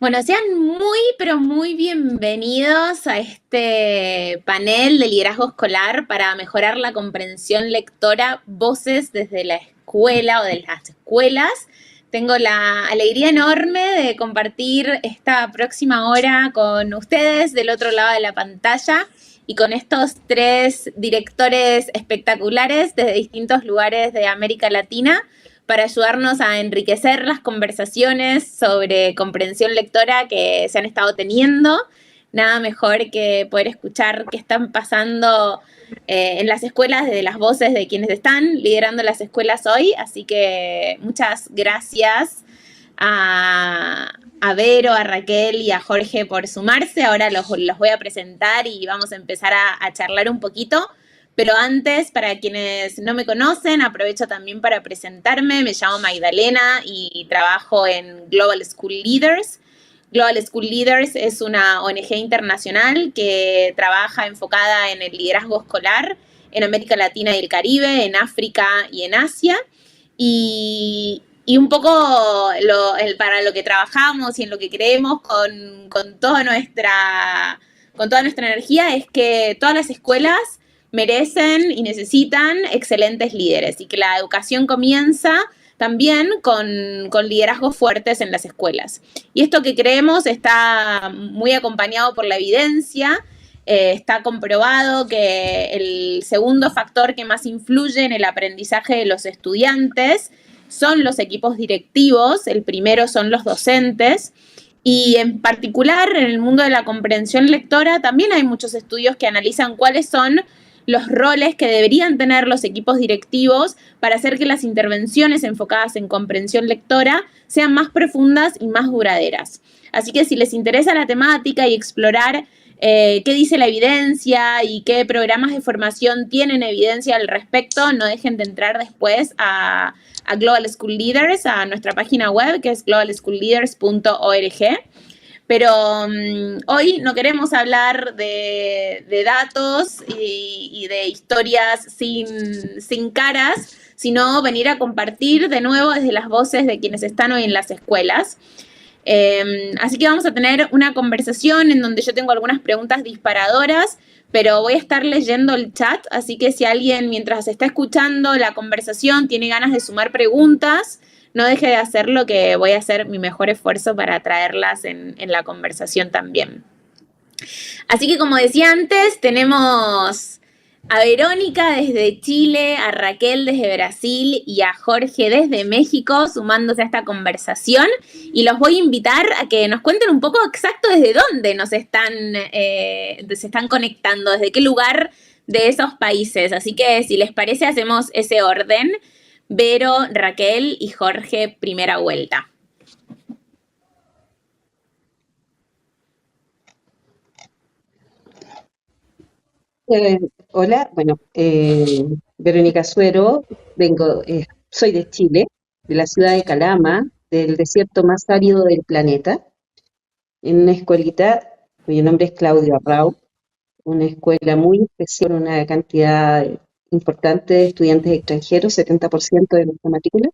Bueno, sean muy, pero muy bienvenidos a este panel de liderazgo escolar para mejorar la comprensión lectora, voces desde la escuela o de las escuelas. Tengo la alegría enorme de compartir esta próxima hora con ustedes del otro lado de la pantalla y con estos tres directores espectaculares desde distintos lugares de América Latina, para ayudarnos a enriquecer las conversaciones sobre comprensión lectora que se han estado teniendo. Nada mejor que poder escuchar qué están pasando en las escuelas desde las voces de quienes están liderando las escuelas hoy. Así que muchas gracias a Vero, a Raquel y a Jorge por sumarse. Ahora los voy a presentar y vamos a empezar a charlar un poquito. Pero antes, para quienes no me conocen, aprovecho también para presentarme. Me llamo Magdalena y trabajo en Global School Leaders. Global School Leaders es una ONG internacional que trabaja enfocada en el liderazgo escolar en América Latina y el Caribe, en África y en Asia. Y un poco para lo que trabajamos y en lo que creemos con toda nuestra energía es que todas las escuelas merecen y necesitan excelentes líderes y que la educación comienza también con liderazgos fuertes en las escuelas. Y esto que creemos está muy acompañado por la evidencia. Está comprobado que el segundo factor que más influye en el aprendizaje de los estudiantes son los equipos directivos, el primero son los docentes. Y en particular en el mundo de la comprensión lectora también hay muchos estudios que analizan cuáles son los roles que deberían tener los equipos directivos para hacer que las intervenciones enfocadas en comprensión lectora sean más profundas y más duraderas. Así que si les interesa la temática y explorar qué dice la evidencia y qué programas de formación tienen evidencia al respecto, no dejen de entrar después a Global School Leaders, a nuestra página web que es globalschoolleaders.org. Pero hoy no queremos hablar de datos y de historias sin caras, sino venir a compartir de nuevo desde las voces de quienes están hoy en las escuelas. Así que vamos a tener una conversación en donde yo tengo algunas preguntas disparadoras, pero voy a estar leyendo el chat, así que si alguien mientras está escuchando la conversación tiene ganas de sumar preguntas, no deje de hacerlo, que voy a hacer mi mejor esfuerzo para traerlas en la conversación también. Así que como decía antes, tenemos a Verónica desde Chile, a Raquel desde Brasil y a Jorge desde México sumándose a esta conversación. Y los voy a invitar a que nos cuenten un poco exacto desde dónde se están conectando, desde qué lugar de esos países. Así que si les parece hacemos ese orden. Vero, Raquel y Jorge, primera vuelta. Hola, bueno, Verónica Suero, soy de Chile, de la ciudad de Calama, del desierto más árido del planeta, en una escuelita cuyo nombre es Claudio Arrau, una escuela muy especial, una cantidad importante de estudiantes extranjeros, 70% de nuestra matrícula,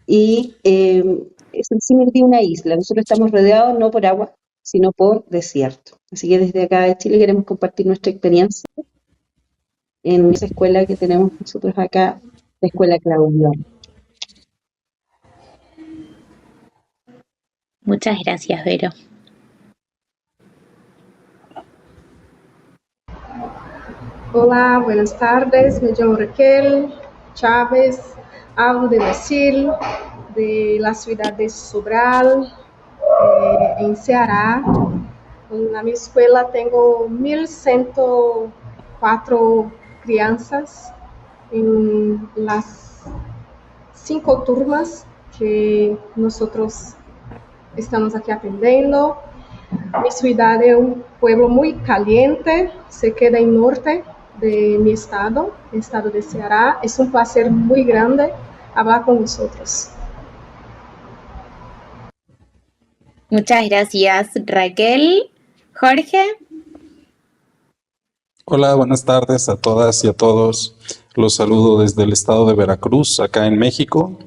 y es el símil de una isla. Nosotros estamos rodeados no por agua, sino por desierto. Así que desde acá de Chile queremos compartir nuestra experiencia en esa escuela que tenemos nosotros acá, la Escuela Claudio. Muchas gracias, Vero. Hola, buenas tardes. Me llamo Raquel Chávez, hablo de Brasil, de la ciudad de Sobral, en Ceará. Na minha escola tenho 1.104 crianças em las 5 turmas que nós estamos aqui atendendo. Mi ciudad es un pueblo muy caliente, se queda en norte de mi estado, el estado de Ceará. Es un placer muy grande hablar con vosotros. Muchas gracias, Raquel. Jorge. Hola, buenas tardes a todas y a todos. Los saludo desde el estado de Veracruz, acá en México.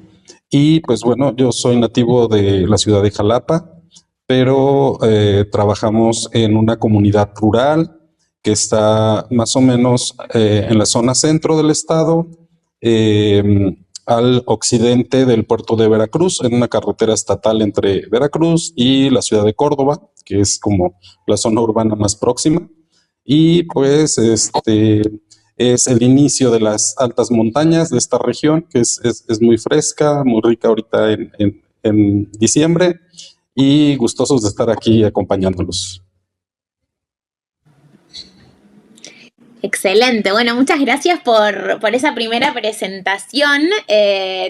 Y pues bueno, yo soy nativo de la ciudad de Jalapa. pero trabajamos en una comunidad rural que está más o menos en la zona centro del estado, al occidente del puerto de Veracruz, en una carretera estatal entre Veracruz y la ciudad de Córdoba, que es como la zona urbana más próxima. Y pues es el inicio de las altas montañas de esta región, que es muy fresca, muy rica ahorita en diciembre, y gustosos de estar aquí acompañándolos. Excelente, bueno, muchas gracias por esa primera presentación,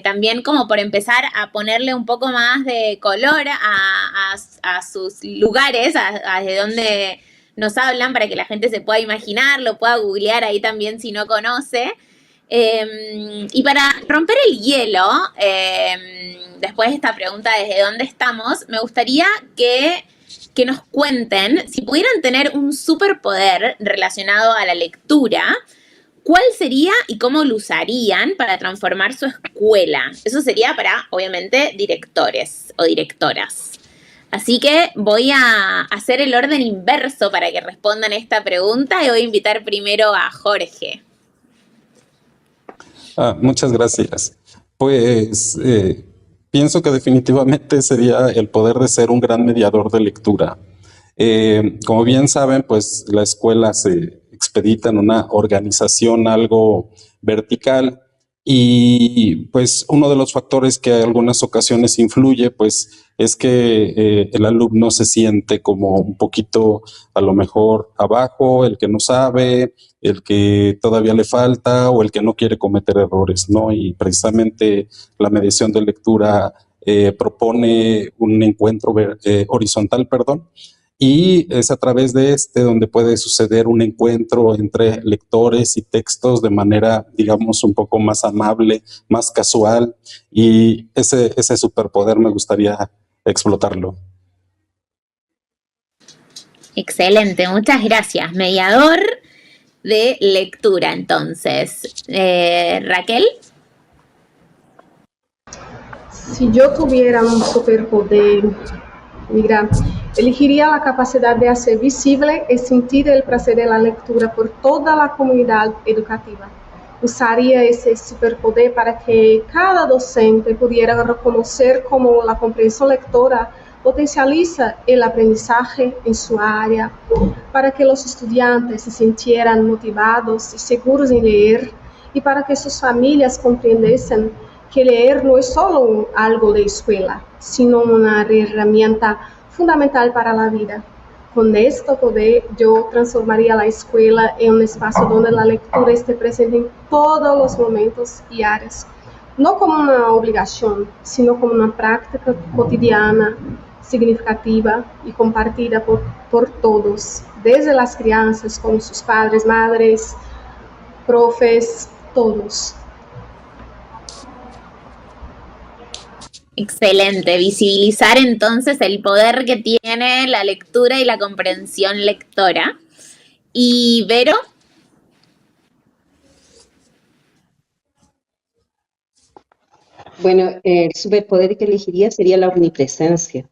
también como por empezar a ponerle un poco más de color a sus lugares, a de dónde nos hablan, para que la gente se pueda imaginar, lo pueda googlear ahí también si no conoce. Y para romper el hielo, después de esta pregunta desde dónde estamos, me gustaría que nos cuenten, si pudieran tener un superpoder relacionado a la lectura, ¿cuál sería y cómo lo usarían para transformar su escuela? Eso sería para, obviamente, directores o directoras. Así que voy a hacer el orden inverso para que respondan esta pregunta y voy a invitar primero a Jorge. Muchas gracias. Pues pienso que definitivamente sería el poder de ser un gran mediador de lectura. Como bien saben, pues la escuela se expedita en una organización algo vertical y pues uno de los factores que en algunas ocasiones influye pues es que el alumno se siente como un poquito a lo mejor abajo, el que no sabe, el que todavía le falta o el que no quiere cometer errores, ¿no? Y precisamente la mediación de lectura propone un encuentro horizontal, y es a través de donde puede suceder un encuentro entre lectores y textos de manera, digamos, un poco más amable, más casual, y ese superpoder me gustaría explotarlo. Excelente, muchas gracias. Mediador de lectura, entonces. Raquel. Si yo tuviera un superpoder, mira, elegiría la capacidad de hacer visible y sentir el placer de la lectura por toda la comunidad educativa. Usaría ese superpoder para que cada docente pudiera reconocer cómo la comprensión lectora potencializa el aprendizaje en su área, para que los estudiantes se sintieran motivados y seguros en leer, y para que sus familias comprendiesen que leer no es solo algo de escuela, sino una herramienta fundamental para la vida. Con este poder, yo transformaría la escuela en un espacio donde la lectura esté presente en todos los momentos y áreas, no como una obligación, sino como una práctica cotidiana, significativa y compartida por todos, desde las crianças, como sus padres, madres, profes, todos. Excelente, visibilizar entonces el poder que tiene la lectura y la comprensión lectora. ¿Y Vero? Bueno, el superpoder que elegiría sería la omnipresencia.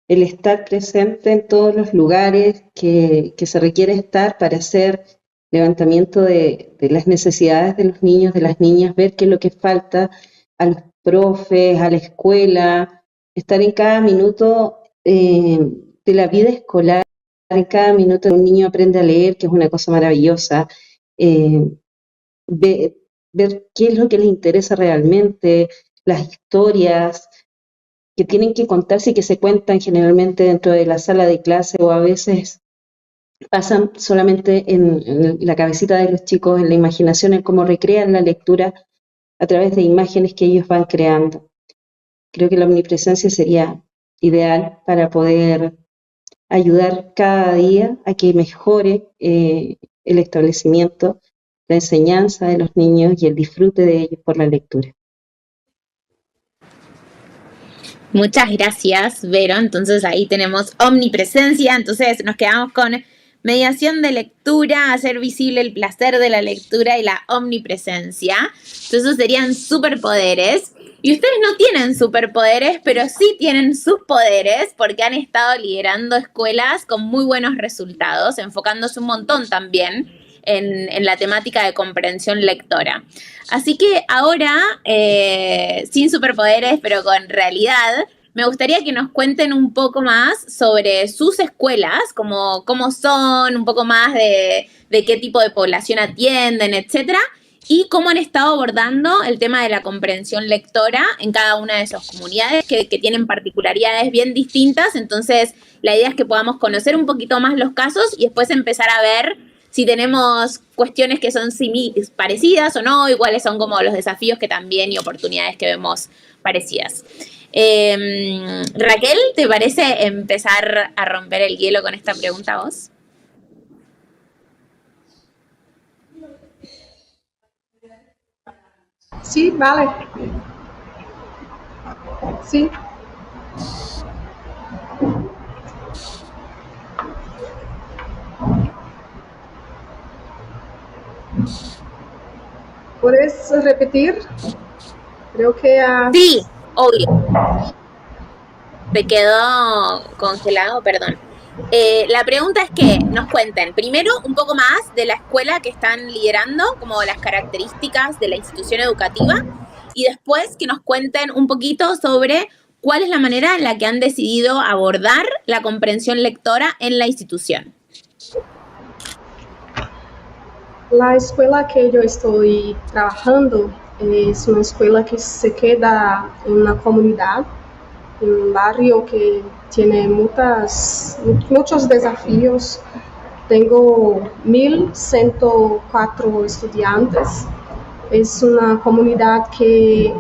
El estar presente en todos los lugares que se requiere estar para hacer levantamiento de las necesidades de los niños, de las niñas, ver qué es lo que falta a los profes, a la escuela, estar en cada minuto de la vida escolar, en cada minuto un niño aprende a leer, que es una cosa maravillosa, ver qué es lo que les interesa realmente, las historias que tienen que contarse y que se cuentan generalmente dentro de la sala de clase o a veces pasan solamente en la cabecita de los chicos, en la imaginación, en cómo recrean la lectura a través de imágenes que ellos van creando. Creo que la omnipresencia sería ideal para poder ayudar cada día a que mejore el establecimiento, la enseñanza de los niños y el disfrute de ellos por la lectura. Muchas gracias, Vero. Entonces ahí tenemos omnipresencia. Entonces nos quedamos con mediación de lectura, hacer visible el placer de la lectura y la omnipresencia. Entonces esos serían superpoderes. Y ustedes no tienen superpoderes, pero sí tienen sus poderes porque han estado liderando escuelas con muy buenos resultados, enfocándose un montón también en la temática de comprensión lectora. Así que ahora, sin superpoderes, pero con realidad, me gustaría que nos cuenten un poco más sobre sus escuelas, cómo son, un poco más de qué tipo de población atienden, etcétera, y cómo han estado abordando el tema de la comprensión lectora en cada una de esas comunidades que tienen particularidades bien distintas. Entonces, la idea es que podamos conocer un poquito más los casos y después empezar a ver si tenemos cuestiones que son parecidas o no, y cuáles son como los desafíos que también y oportunidades que vemos parecidas. Raquel, ¿te parece empezar a romper el hielo con esta pregunta a vos? Sí, vale. Sí. ¿Puedes repetir? Creo que... Sí, obvio. Se quedó congelado, perdón. La pregunta es que nos cuenten primero un poco más de la escuela que están liderando, como las características de la institución educativa, y después que nos cuenten un poquito sobre cuál es la manera en la que han decidido abordar la comprensión lectora en la institución. La escuela que yo estoy trabajando es una escuela que se queda en una comunidad, en un barrio que tiene muchos desafíos. Tengo 1.104 estudiantes. Es una comunidad que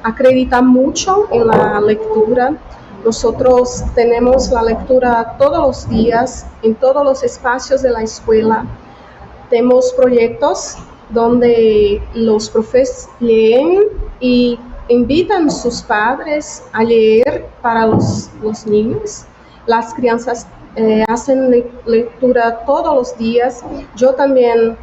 acredita mucho en la lectura. Nosotros tenemos la lectura todos los días, en todos los espacios de la escuela. Tenemos proyectos donde los profes leen y invitan a sus padres a leer para los niños. Las crianças hacen lectura todos los días. Yo también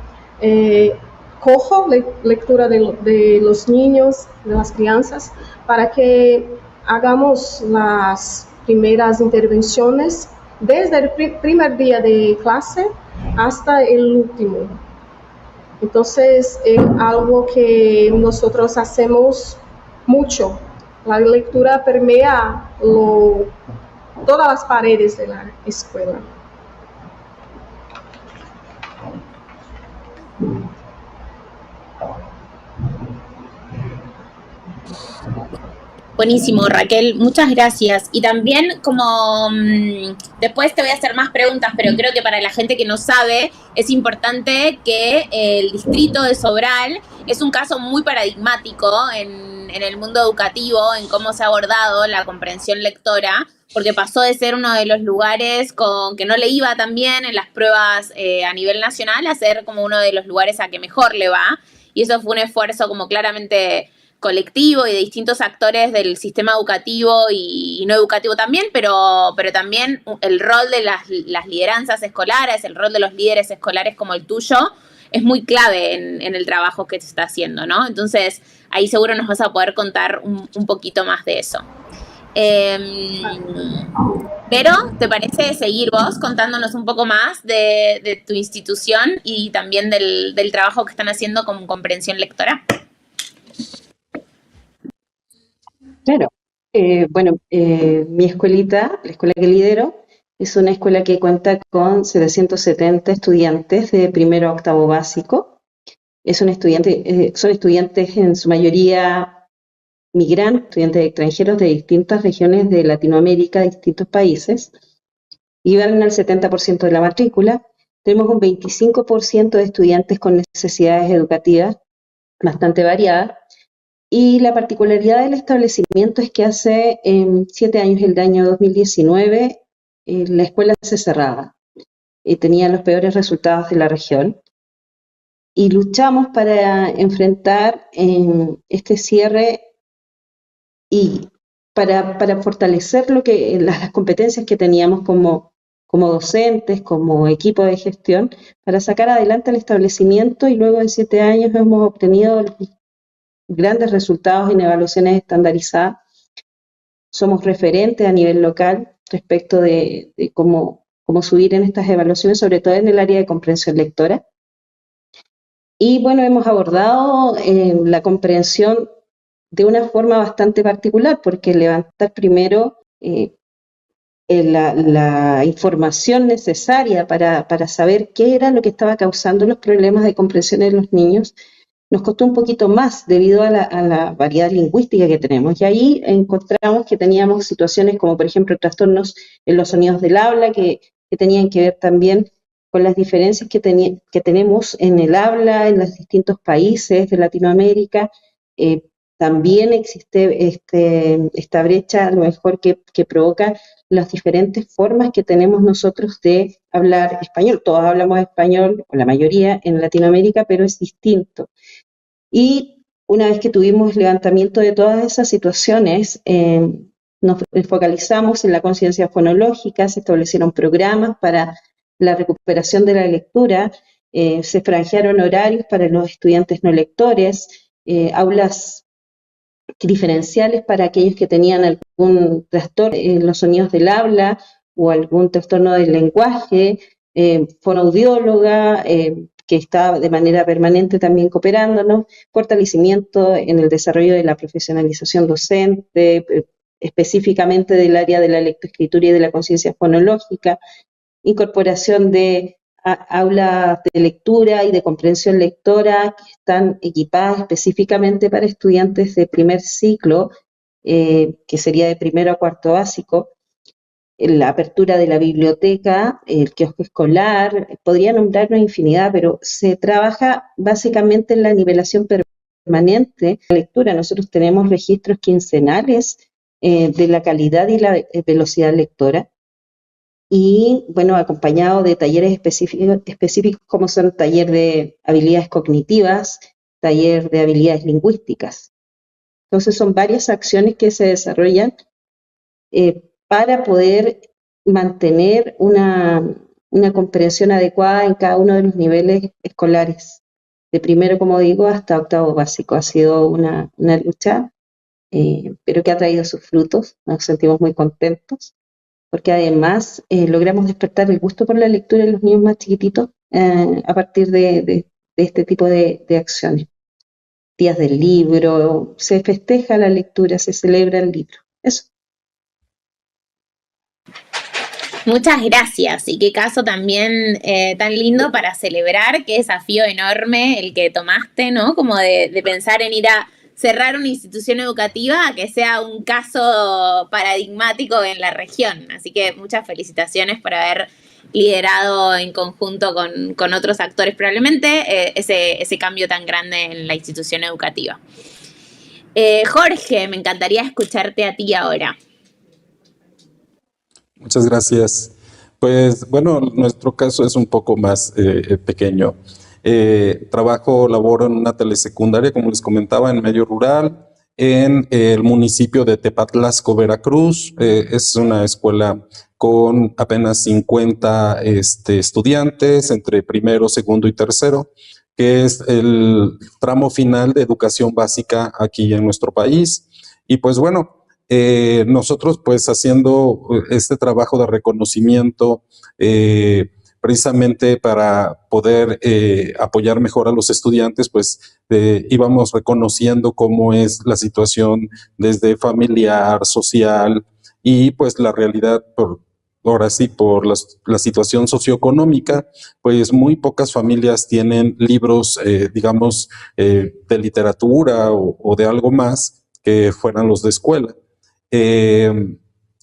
cojo lectura de los niños, de las crianças, para que hagamos las primeras intervenciones desde el primer día de clase hasta el último. Entonces, es algo que nosotros hacemos mucho. La lectura permea todas las paredes de la escuela. Buenísimo, Raquel, muchas gracias. Y también como después te voy a hacer más preguntas, pero creo que para la gente que no sabe, es importante que el distrito de Sobral es un caso muy paradigmático en el mundo educativo, en cómo se ha abordado la comprensión lectora, porque pasó de ser uno de los lugares que no le iba tan bien en las pruebas a nivel nacional a ser como uno de los lugares a que mejor le va. Y eso fue un esfuerzo como claramente colectivo y de distintos actores del sistema educativo y no educativo también, pero también el rol de las lideranzas escolares, el rol de los líderes escolares como el tuyo, es muy clave en el trabajo que se está haciendo, ¿no? Entonces, ahí seguro nos vas a poder contar un poquito más de eso. Pero, ¿te parece seguir vos contándonos un poco más de tu institución y también del trabajo que están haciendo con comprensión lectora? Claro. Mi escuelita, la escuela que lidero, es una escuela que cuenta con 770 estudiantes de primero a octavo básico. Son estudiantes en su mayoría migrantes, estudiantes extranjeros de distintas regiones de Latinoamérica, de distintos países, y van al 70% de la matrícula. Tenemos un 25% de estudiantes con necesidades educativas bastante variadas. Y la particularidad del establecimiento es que hace 7 años, el año 2019, la escuela se cerraba y tenía los peores resultados de la región. Y luchamos para enfrentar este cierre y para fortalecer las competencias que teníamos como docentes, como equipo de gestión, para sacar adelante el establecimiento, y luego de 7 años hemos obtenido grandes resultados en evaluaciones estandarizadas. Somos referentes a nivel local respecto de cómo subir en estas evaluaciones, sobre todo en el área de comprensión lectora. Y bueno, hemos abordado la comprensión de una forma bastante particular, porque levantar primero la información necesaria para saber qué era lo que estaba causando los problemas de comprensión en los niños nos costó un poquito más debido a la variedad lingüística que tenemos. Y ahí encontramos que teníamos situaciones como, por ejemplo, trastornos en los sonidos del habla, que tenían que ver también con las diferencias que tenemos en el habla en los distintos países de Latinoamérica. También existe esta brecha, a lo mejor, que provoca las diferentes formas que tenemos nosotros de hablar español. Todos hablamos español, o la mayoría, en Latinoamérica, pero es distinto. Y una vez que tuvimos levantamiento de todas esas situaciones, nos focalizamos en la conciencia fonológica, se establecieron programas para la recuperación de la lectura, se franjearon horarios para los estudiantes no lectores, aulas diferenciales para aquellos que tenían algún trastorno en los sonidos del habla o algún trastorno del lenguaje, fonoaudióloga, que está de manera permanente también cooperándonos, fortalecimiento en el desarrollo de la profesionalización docente, específicamente del área de la lectoescritura y de la conciencia fonológica, incorporación de aulas de lectura y de comprensión lectora que están equipadas específicamente para estudiantes de primer ciclo, que sería de primero a cuarto básico, la apertura de la biblioteca, el kiosco escolar, podría nombrar una infinidad, pero se trabaja básicamente en la nivelación permanente de la lectura. Nosotros tenemos registros quincenales de la calidad y la velocidad lectora, y bueno, acompañado de talleres específicos como son taller de habilidades cognitivas, taller de habilidades lingüísticas. Entonces son varias acciones que se desarrollan para poder mantener una comprensión adecuada en cada uno de los niveles escolares, de primero, como digo, hasta octavo básico. Ha sido una lucha, pero que ha traído sus frutos. Nos sentimos muy contentos, porque además logramos despertar el gusto por la lectura en los niños más chiquititos a partir de este tipo de acciones. Días del libro, se festeja la lectura, se celebra el libro. Eso. Muchas gracias, y qué caso también tan lindo para celebrar, qué desafío enorme el que tomaste, ¿no? Como de pensar en ir a cerrar una institución educativa a que sea un caso paradigmático en la región. Así que muchas felicitaciones por haber liderado en conjunto con otros actores probablemente ese cambio tan grande en la institución educativa. Jorge, me encantaría escucharte a ti ahora. Muchas gracias. Pues bueno, nuestro caso es un poco más pequeño. Laboro en una telesecundaria, como les comentaba, en medio rural, en el municipio de Tepatlasco, Veracruz. Es una escuela con apenas 50 estudiantes entre primero, segundo y tercero, que es el tramo final de educación básica aquí en nuestro país. Y pues bueno, nosotros pues haciendo este trabajo de reconocimiento precisamente para poder apoyar mejor a los estudiantes, pues íbamos reconociendo cómo es la situación desde familiar, social y pues la realidad ahora sí, por la situación socioeconómica, pues muy pocas familias tienen libros, digamos, de literatura o de algo más que fueran los de escuela.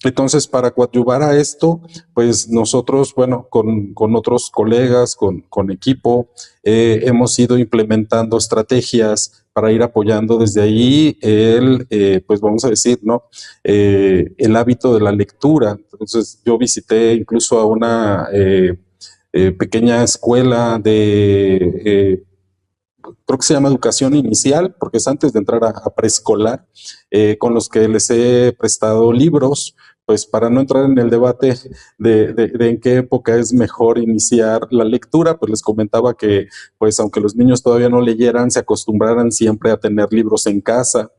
Entonces, para coadyuvar a esto, pues nosotros, bueno, con otros colegas, con equipo, hemos ido implementando estrategias para ir apoyando desde ahí pues vamos a decir, ¿no? El hábito de la lectura. Entonces, yo visité incluso a una pequeña escuela creo que se llama educación inicial, porque es antes de entrar a preescolar, con los que les he prestado libros pues para no entrar en el debate de en qué época es mejor iniciar la lectura, pues les comentaba que, pues aunque los niños todavía no leyeran, se acostumbraran siempre a tener libros en casa.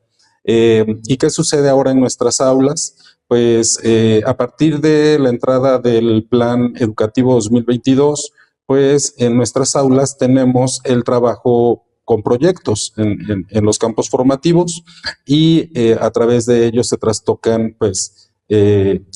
¿Y qué sucede ahora en nuestras aulas? Pues a partir de la entrada del Plan Educativo 2022, pues en nuestras aulas tenemos el trabajo con proyectos en los campos formativos y a través de ellos se trastocan pues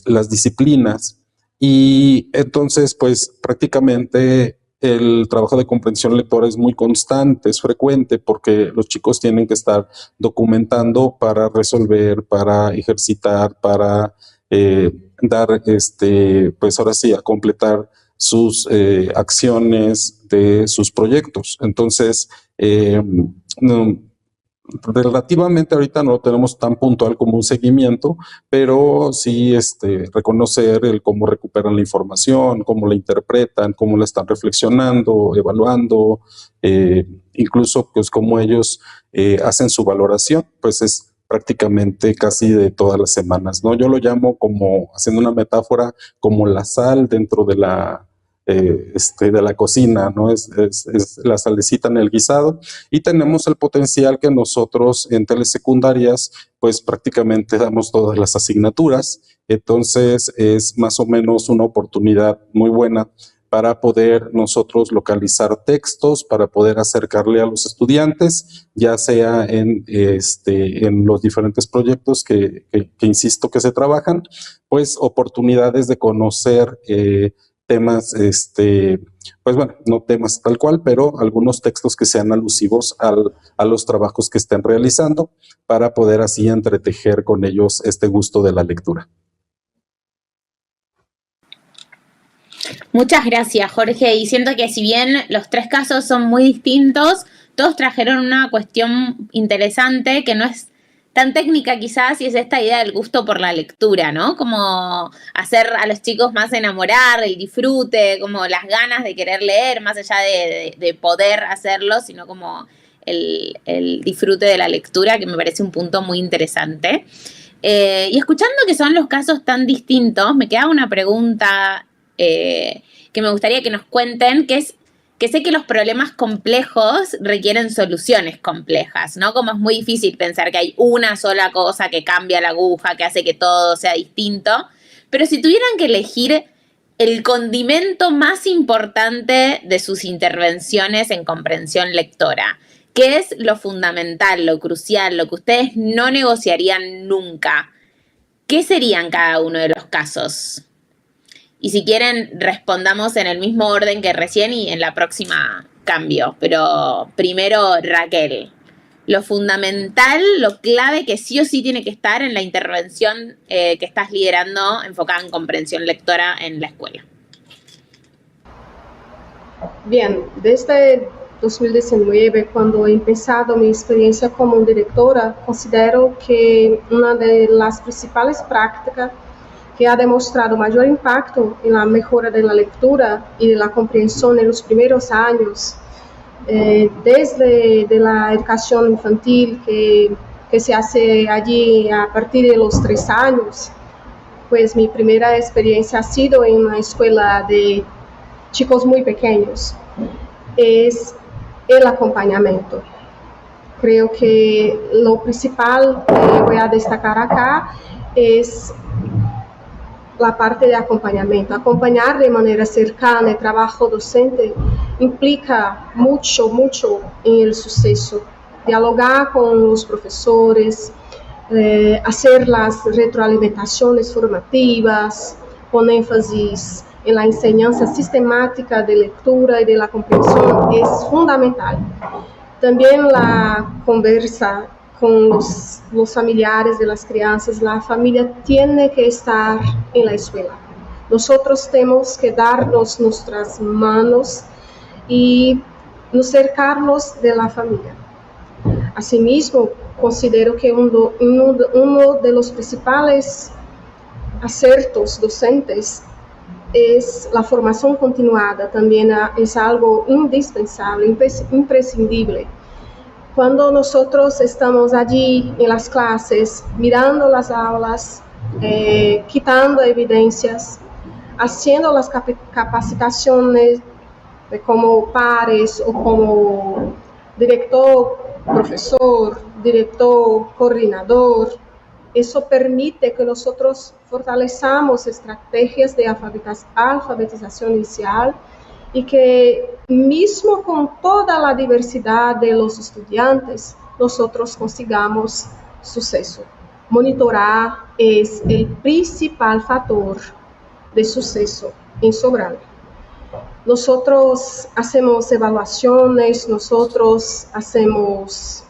las disciplinas y entonces pues prácticamente el trabajo de comprensión lectora es muy constante, es frecuente porque los chicos tienen que estar documentando para resolver, para ejercitar, para dar, pues ahora sí, a completar sus acciones de sus proyectos. Entonces, relativamente ahorita no lo tenemos tan puntual como un seguimiento, pero sí reconocer el cómo recuperan la información, cómo la interpretan, cómo la están reflexionando, evaluando, incluso pues cómo ellos hacen su valoración, pues es prácticamente casi de todas las semanas, ¿no? Yo lo llamo como, haciendo una metáfora, como la sal dentro de la cocina, ¿no? Es la salecita en el guisado y tenemos el potencial que nosotros en telesecundarias pues prácticamente damos todas las asignaturas, entonces es más o menos una oportunidad muy buena para poder nosotros localizar textos, para poder acercarle a los estudiantes, ya sea en los diferentes proyectos que insisto que se trabajan, pues oportunidades de conocer temas, pues bueno, no temas tal cual, pero algunos textos que sean alusivos a los trabajos que estén realizando para poder así entretejer con ellos este gusto de la lectura. Muchas gracias, Jorge. Y siento que si bien los tres casos son muy distintos, todos trajeron una cuestión interesante que no es tan técnica quizás, y es esta idea del gusto por la lectura, ¿no? Como hacer a los chicos más enamorar, el disfrute, como las ganas de querer leer, más allá de poder hacerlo, sino como el disfrute de la lectura, que me parece un punto muy interesante. Y escuchando que son los casos tan distintos, me queda una pregunta que me gustaría que nos cuenten, que es que sé que los problemas complejos requieren soluciones complejas, ¿no? Como es muy difícil pensar que hay una sola cosa que cambia la aguja, que hace que todo sea distinto, pero si tuvieran que elegir el condimento más importante de sus intervenciones en comprensión lectora, ¿qué es lo fundamental, lo crucial, lo que ustedes no negociarían nunca? ¿Qué serían cada uno de los casos? Y si quieren, respondamos en el mismo orden que recién y en la próxima cambio. Pero primero, Raquel, lo fundamental, lo clave que sí o sí tiene que estar en la intervención que estás liderando enfocada en comprensión lectora en la escuela. Bien, desde 2019, cuando he empezado mi experiencia como directora, considero que una de las principales prácticas que ha demostrado mayor impacto en la mejora de la lectura y de la comprensión en los primeros años, desde la educación infantil que se hace allí a partir de los 3 años, pues mi primera experiencia ha sido en una escuela de chicos muy pequeños, es el acompañamiento. Creo que lo principal que voy a destacar acá es la parte de acompañamiento. Acompañar de manera cercana el trabajo docente implica mucho en el suceso. Dialogar con los profesores, hacer las retroalimentaciones formativas, con énfasis en la enseñanza sistemática de lectura y de la comprensión es fundamental. También la conversa con los familiares de las crianças, la familia tiene que estar en la escuela. Nosotros tenemos que darnos nuestras manos y nos acercarnos de la familia. Asimismo, considero que uno de los principales acertos docentes es la formación continuada, también es algo indispensable, imprescindible. Cuando nosotros estamos allí en las clases, mirando las aulas, quitando evidencias, haciendo las capacitaciones como pares o como director, profesor, director, coordinador. Eso permite que nosotros fortalezcamos estrategias de alfabetización inicial y que mismo con toda la diversidad de los estudiantes, nosotros consigamos suceso. Monitorar es el principal factor de suceso en Sobral. Nosotros hacemos evaluaciones, nosotros hacemos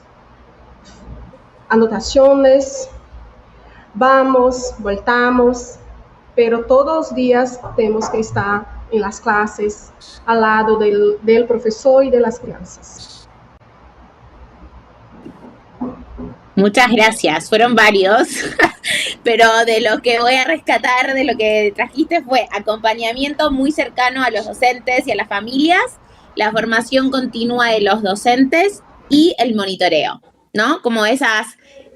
anotaciones, vamos, voltamos, pero todos los días tenemos que estar en las clases al lado del profesor y de las crianzas. Muchas gracias, fueron varios, pero de lo que voy a rescatar de lo que trajiste fue acompañamiento muy cercano a los docentes y a las familias, la formación continua de los docentes y el monitoreo, ¿no? Como esas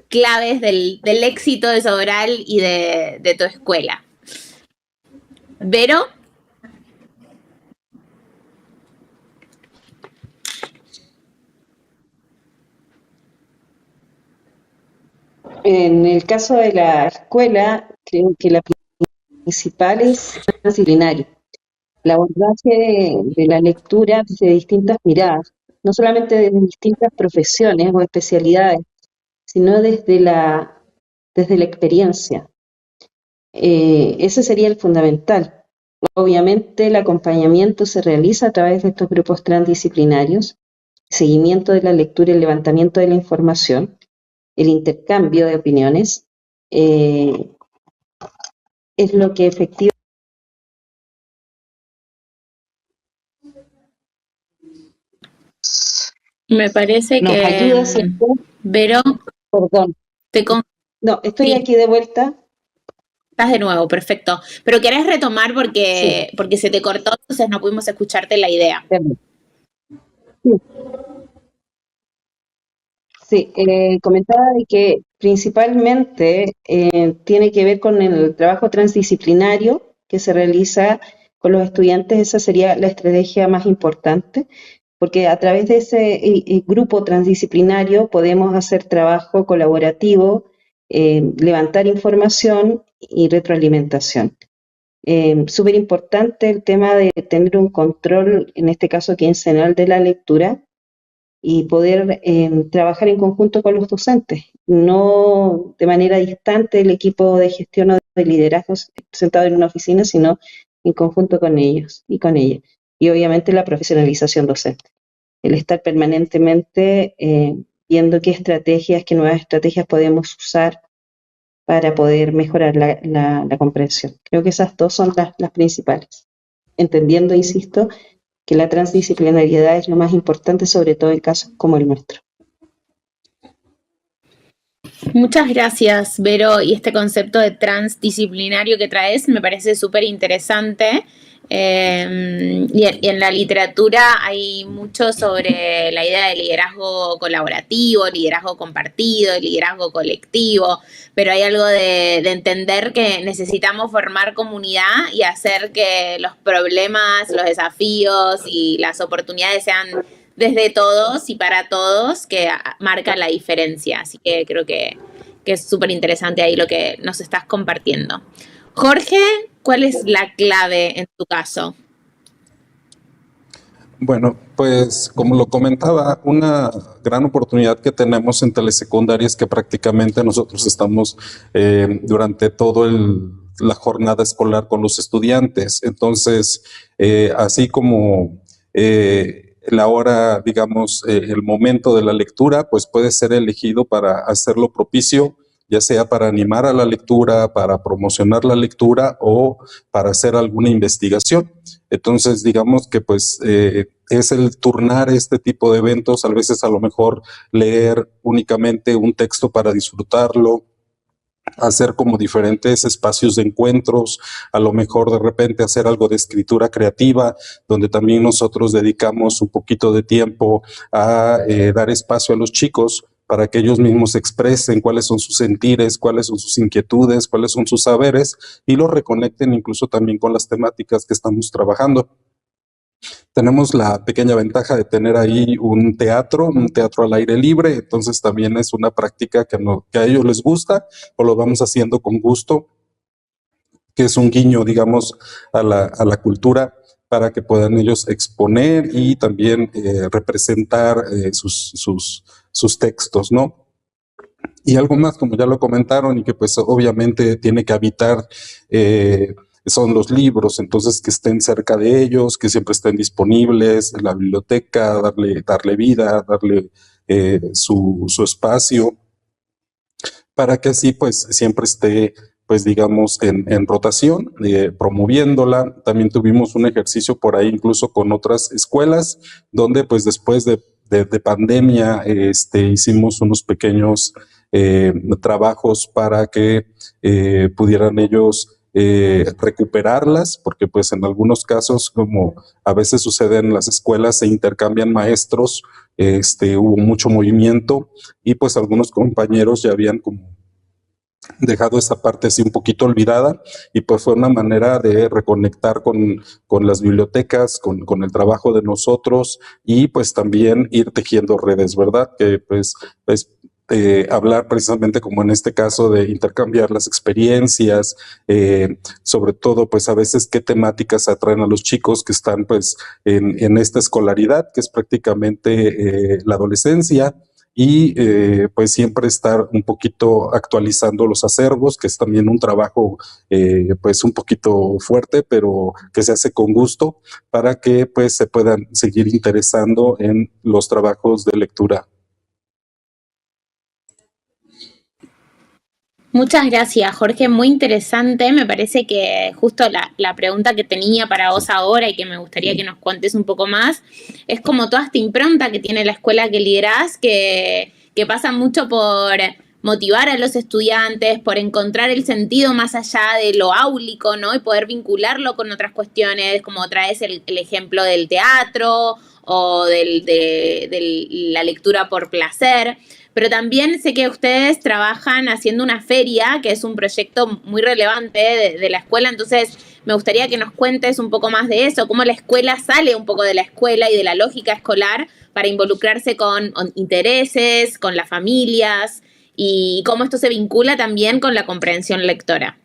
claves del éxito de Sobral y de tu escuela. ¿Vero? En el caso de la escuela, creo que la principal es disciplinario. El abordaje de la lectura desde distintas miradas, no solamente desde distintas profesiones o especialidades, sino desde la experiencia. Ese sería el fundamental. Obviamente el acompañamiento se realiza a través de estos grupos transdisciplinarios, seguimiento de la lectura y el levantamiento de la información, el intercambio de opiniones, es lo que efectivamente Me parece nos ayuda, ¿cierto? Vero, Perdón. No, estoy aquí de vuelta. Estás de nuevo, perfecto. Pero querés retomar porque se te cortó, entonces no pudimos escucharte la idea. Sí, comentaba de que principalmente tiene que ver con el trabajo transdisciplinario que se realiza con los estudiantes. Esa sería la estrategia más importante, porque a través de ese grupo transdisciplinario podemos hacer trabajo colaborativo, levantar información y retroalimentación. Súper importante el tema de tener un control, en este caso quincenal, de la lectura y poder trabajar en conjunto con los docentes, no de manera distante el equipo de gestión o de liderazgo sentado en una oficina, sino en conjunto con ellos y con ellas. Y obviamente la profesionalización docente, el estar permanentemente viendo qué nuevas estrategias podemos usar para poder mejorar la comprensión. Creo que esas dos son las principales. Entendiendo, insisto, que la transdisciplinariedad es lo más importante, sobre todo en casos como el nuestro. Muchas gracias, Vero, y este concepto de transdisciplinario que traes me parece súper interesante. Y en la literatura hay mucho sobre la idea de liderazgo colaborativo, liderazgo compartido, liderazgo colectivo, pero hay algo de entender que necesitamos formar comunidad y hacer que los problemas, los desafíos y las oportunidades sean desde todos y para todos, que marca la diferencia. Así que creo que es súper interesante ahí lo que nos estás compartiendo. Jorge, ¿cuál es la clave en tu caso? Bueno, pues como lo comentaba, una gran oportunidad que tenemos en telesecundaria es que prácticamente nosotros estamos durante toda la jornada escolar con los estudiantes. Entonces, así como la hora, digamos, el momento de la lectura, pues puede ser elegido para hacerlo propicio, ya sea para animar a la lectura, para promocionar la lectura o para hacer alguna investigación. Entonces, digamos que pues es el turnar este tipo de eventos, a veces a lo mejor leer únicamente un texto para disfrutarlo, hacer como diferentes espacios de encuentros, a lo mejor de repente hacer algo de escritura creativa, donde también nosotros dedicamos un poquito de tiempo a dar espacio a los chicos para que ellos mismos expresen cuáles son sus sentires, cuáles son sus inquietudes, cuáles son sus saberes, y los reconecten incluso también con las temáticas que estamos trabajando. Tenemos la pequeña ventaja de tener ahí un teatro al aire libre, entonces también es una práctica que a ellos les gusta, o lo vamos haciendo con gusto, que es un guiño, digamos, a la cultura, para que puedan ellos exponer y también representar sus textos, ¿no? Y algo más, como ya lo comentaron, y que pues obviamente tiene que habitar, son los libros, entonces que estén cerca de ellos, que siempre estén disponibles en la biblioteca, darle vida, darle su espacio, para que así pues siempre esté, pues digamos, en rotación, promoviéndola. También tuvimos un ejercicio por ahí incluso con otras escuelas, donde pues después de pandemia hicimos unos pequeños trabajos para que pudieran ellos recuperarlas, porque pues en algunos casos, como a veces sucede en las escuelas, se intercambian maestros, hubo mucho movimiento y pues algunos compañeros ya habían como dejado esa parte así un poquito olvidada, y pues fue una manera de reconectar con las bibliotecas, con el trabajo de nosotros, y pues también ir tejiendo redes, ¿verdad? Que pues hablar precisamente, como en este caso, de intercambiar las experiencias, sobre todo pues a veces qué temáticas atraen a los chicos que están pues en esta escolaridad, que es prácticamente la adolescencia, y pues siempre estar un poquito actualizando los acervos, que es también un trabajo pues un poquito fuerte, pero que se hace con gusto, para que pues se puedan seguir interesando en los trabajos de lectura. Muchas gracias, Jorge, muy interesante. Me parece que justo la pregunta que tenía para vos ahora y que me gustaría que nos cuentes un poco más es como toda esta impronta que tiene la escuela que liderás, que pasa mucho por motivar a los estudiantes, por encontrar el sentido más allá de lo áulico, ¿no? Y poder vincularlo con otras cuestiones, como traes el ejemplo del teatro o de la lectura por placer. Pero también sé que ustedes trabajan haciendo una feria, que es un proyecto muy relevante de la escuela, entonces me gustaría que nos cuentes un poco más de eso, cómo la escuela sale un poco de la escuela y de la lógica escolar para involucrarse con intereses, con las familias, y cómo esto se vincula también con la comprensión lectora.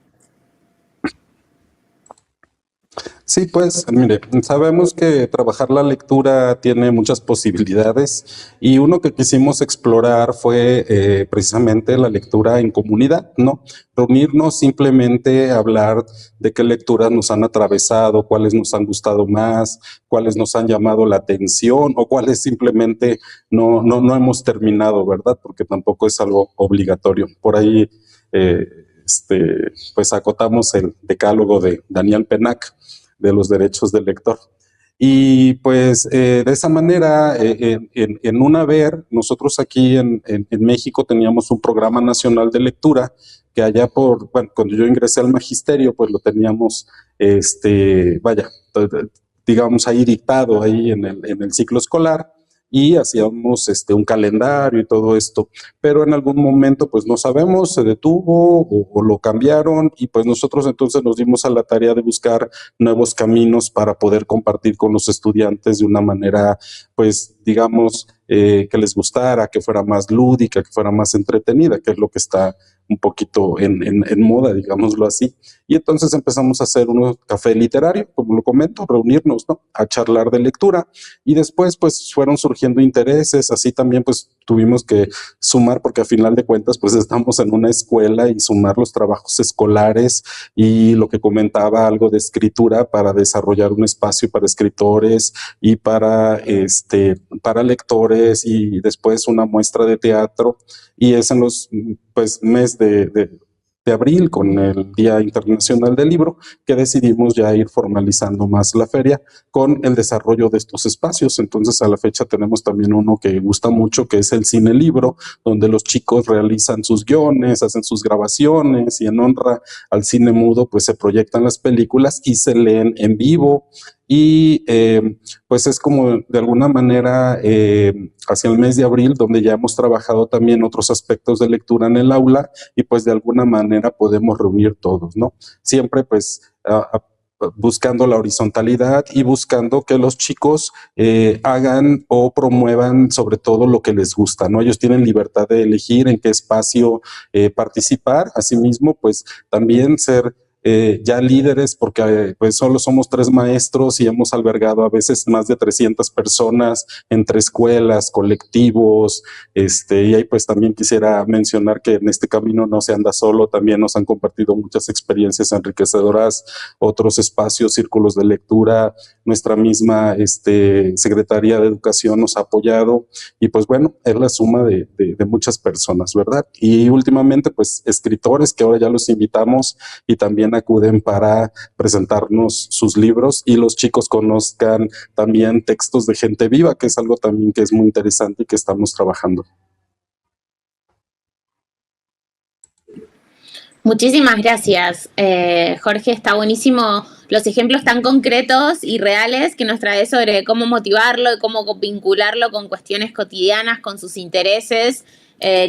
Sí, pues, mire, sabemos que trabajar la lectura tiene muchas posibilidades, y uno que quisimos explorar fue precisamente la lectura en comunidad, ¿no? Reunirnos, simplemente hablar de qué lecturas nos han atravesado, cuáles nos han gustado más, cuáles nos han llamado la atención, o cuáles simplemente no hemos terminado, ¿verdad? Porque tampoco es algo obligatorio. Por ahí, pues acotamos el decálogo de Daniel Pennac, de los derechos del lector. Y pues de esa manera, en un haber, nosotros aquí en México teníamos un programa nacional de lectura, que allá cuando yo ingresé al magisterio, pues lo teníamos, digamos ahí dictado ahí en el ciclo escolar, y hacíamos un calendario y todo esto, pero en algún momento pues no sabemos, se detuvo o lo cambiaron, y pues nosotros entonces nos dimos a la tarea de buscar nuevos caminos para poder compartir con los estudiantes de una manera pues digamos que les gustara, que fuera más lúdica, que fuera más entretenida, que es lo que está un poquito en moda, digámoslo así. Y entonces empezamos a hacer un café literario, como lo comento, reunirnos, ¿no?, a charlar de lectura, y después pues fueron surgiendo intereses, así también pues tuvimos que sumar, porque a final de cuentas pues estamos en una escuela, y sumar los trabajos escolares y lo que comentaba, algo de escritura, para desarrollar un espacio para escritores y para lectores, y después una muestra de teatro, y es en los pues mes de abril, con el Día Internacional del Libro, que decidimos ya ir formalizando más la feria con el desarrollo de estos espacios. Entonces a la fecha tenemos también uno que gusta mucho, que es el cine libro, donde los chicos realizan sus guiones, hacen sus grabaciones, y en honra al cine mudo pues se proyectan las películas y se leen en vivo. y pues es como de alguna manera hacia el mes de abril donde ya hemos trabajado también otros aspectos de lectura en el aula y pues de alguna manera podemos reunir todos, ¿no? Siempre pues buscando la horizontalidad y buscando que los chicos hagan o promuevan sobre todo lo que les gusta, ¿no? Ellos tienen libertad de elegir en qué espacio participar, asimismo pues también ser ya líderes, porque pues solo somos 3 maestros y hemos albergado a veces más de 300 personas entre escuelas, colectivos, y ahí pues también quisiera mencionar que en este camino no se anda solo, también nos han compartido muchas experiencias enriquecedoras, otros espacios, círculos de lectura, nuestra misma Secretaría de Educación nos ha apoyado y pues bueno, es la suma de muchas personas, ¿verdad? Y últimamente pues escritores que ahora ya los invitamos y también acuden para presentarnos sus libros y los chicos conozcan también textos de gente viva, que es algo también que es muy interesante y que estamos trabajando. Muchísimas gracias, Jorge. Está buenísimo los ejemplos tan concretos y reales que nos trae sobre cómo motivarlo y cómo vincularlo con cuestiones cotidianas, con sus intereses,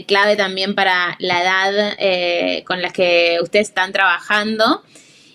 clave también para la edad con la que ustedes están trabajando.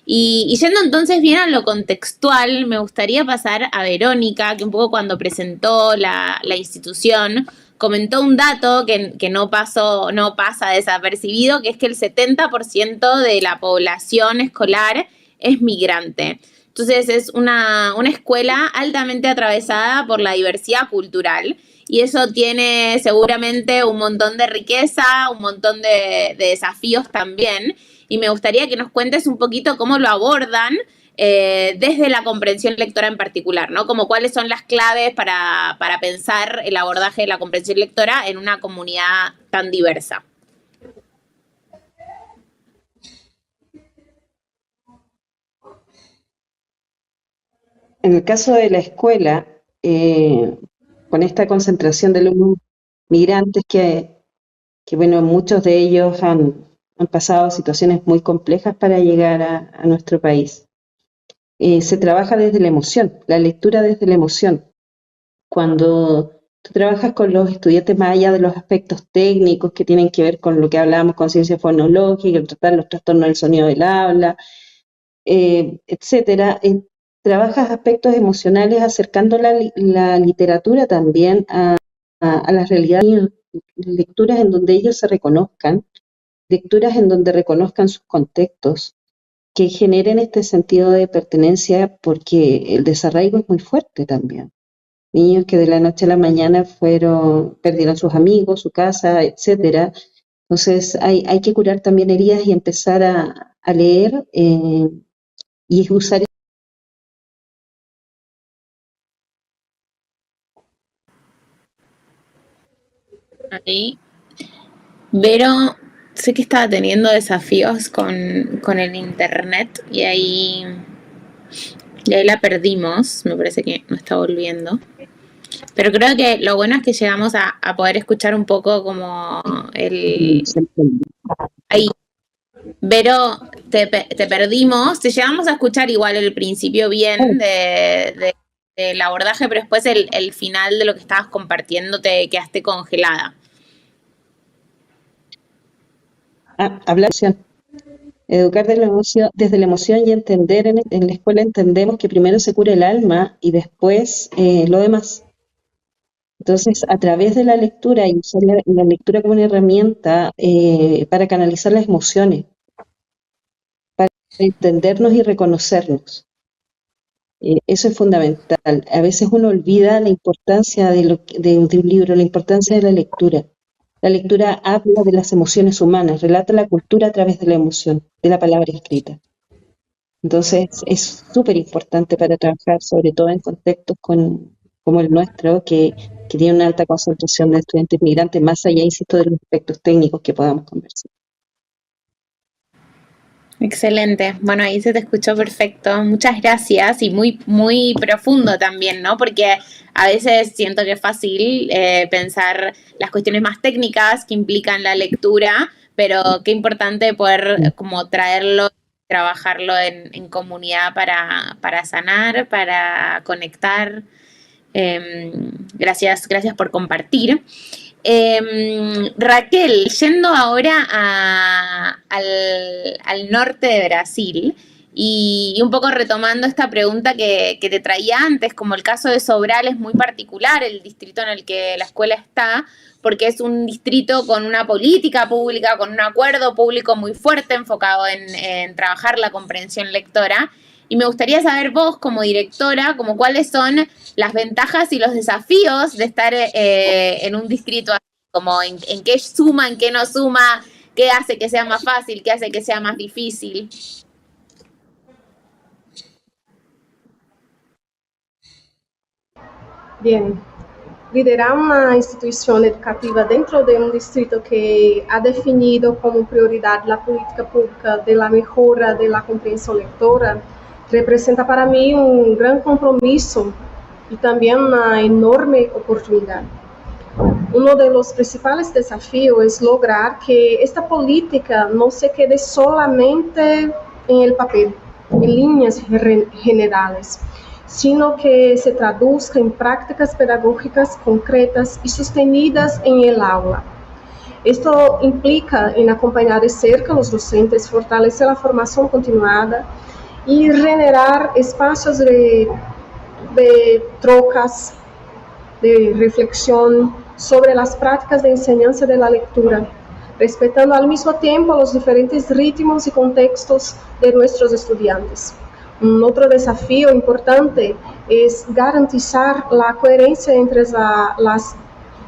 Y yendo entonces bien a lo contextual, me gustaría pasar a Verónica, que un poco cuando presentó la institución, comentó un dato que no pasa desapercibido, que es que el 70% de la población escolar es migrante. Entonces es una escuela altamente atravesada por la diversidad cultural y eso tiene seguramente un montón de riqueza, un montón de desafíos también. Y me gustaría que nos cuentes un poquito cómo lo abordan desde la comprensión lectora en particular, ¿no? Como cuáles son las claves para pensar el abordaje de la comprensión lectora en una comunidad tan diversa. En el caso de la escuela, con esta concentración de alumnos migrantes que bueno, muchos de ellos han pasado situaciones muy complejas para llegar a nuestro país. Se trabaja desde la emoción, la lectura desde la emoción. Cuando tú trabajas con los estudiantes más allá de los aspectos técnicos que tienen que ver con lo que hablábamos, conciencia fonológica, el tratar los trastornos del sonido del habla, etcétera, trabajas aspectos emocionales acercando la literatura también a las realidades, lecturas en donde ellos se reconozcan, lecturas en donde reconozcan sus contextos, que generen este sentido de pertenencia, porque el desarraigo es muy fuerte también. Niños que de la noche a la mañana perdieron sus amigos, su casa, etcétera. Entonces hay que curar también heridas y empezar a leer y usar. Ahí. Vero, sé que estaba teniendo desafíos con el internet y ahí la perdimos, me parece que no está volviendo. Pero creo que lo bueno es que llegamos a poder escuchar un poco como ahí. Vero, te perdimos, te llegamos a escuchar igual el principio bien del abordaje, pero después el final de lo que estabas compartiendo te quedaste congelada. Hablar de emoción. Educar desde la emoción y entender, en la escuela entendemos que primero se cura el alma y después lo demás. Entonces, a través de la lectura y usar la lectura como una herramienta para canalizar las emociones, para entendernos y reconocernos. Eso es fundamental. A veces uno olvida la importancia de un libro, la importancia de la lectura. La lectura habla de las emociones humanas, relata la cultura a través de la emoción, de la palabra escrita. Entonces, es súper importante para trabajar, sobre todo en contextos como el nuestro, que tiene una alta concentración de estudiantes migrantes, más allá, insisto, de los aspectos técnicos que podamos conversar. Excelente. Bueno, ahí se te escuchó perfecto. Muchas gracias y muy, muy profundo también, ¿no? Porque a veces siento que es fácil pensar las cuestiones más técnicas que implican la lectura, pero qué importante poder como traerlo trabajarlo en comunidad para sanar, para conectar. Gracias por compartir. Raquel, yendo ahora al norte de Brasil y un poco retomando esta pregunta que te traía antes, como el caso de Sobral es muy particular, el distrito en el que la escuela está, porque es un distrito con una política pública, con un acuerdo público muy fuerte enfocado en trabajar la comprensión lectora. Y me gustaría saber vos, como directora, como cuáles son las ventajas y los desafíos de estar en un distrito así, como en qué suma, en qué no suma, qué hace que sea más fácil, qué hace que sea más difícil. Bien, liderar uma instituição educativa dentro de um distrito que ha definido como prioridade a política pública de la mejora de la comprensión lectora representa para mí un gran compromiso y también una enorme oportunidad. Uno de los principales desafíos es lograr que esta política no se quede solamente en el papel, en líneas generales, sino que se traduzca en prácticas pedagógicas concretas y sostenidas en el aula. Esto implica en acompañar de cerca a los docentes, fortalecer la formación continuada y generar espacios de trocas, de reflexión sobre las prácticas de enseñanza de la lectura, respetando al mismo tiempo los diferentes ritmos y contextos de nuestros estudiantes. Un otro desafío importante es garantizar la coherencia entre las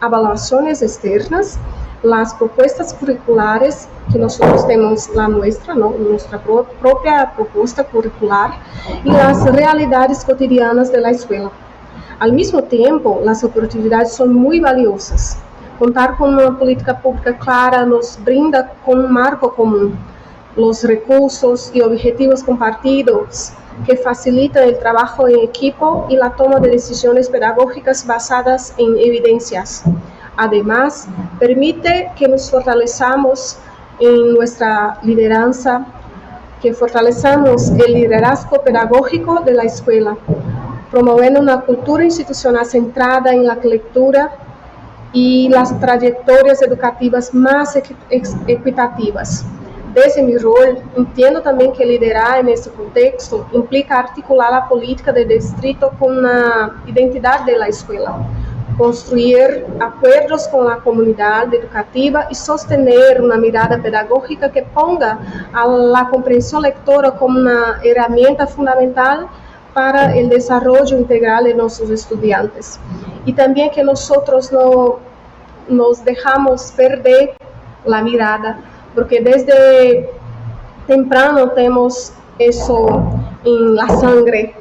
evaluaciones externas, las propuestas curriculares, que nosotros tenemos la nuestra, ¿no? Nuestra propia propuesta curricular, y las realidades cotidianas de la escuela. Al mismo tiempo, las oportunidades son muy valiosas. Contar con una política pública clara nos brinda con un marco común, los recursos y objetivos compartidos que facilitan el trabajo en equipo y la toma de decisiones pedagógicas basadas en evidencias. Además, permite que nos fortalezcamos en nuestra lideranza, que fortalezcamos el liderazgo pedagógico de la escuela, promoviendo una cultura institucional centrada en la lectura y las trayectorias educativas más equitativas. Desde mi rol, entiendo también que liderar en este contexto implica articular la política del distrito con la identidad de la escuela, construir acuerdos con la comunidad educativa y sostener una mirada pedagógica que ponga a la comprensión lectora como una herramienta fundamental para el desarrollo integral de nuestros estudiantes. Y también que nosotros no nos dejamos perder la mirada, porque desde temprano tenemos eso en la sangre,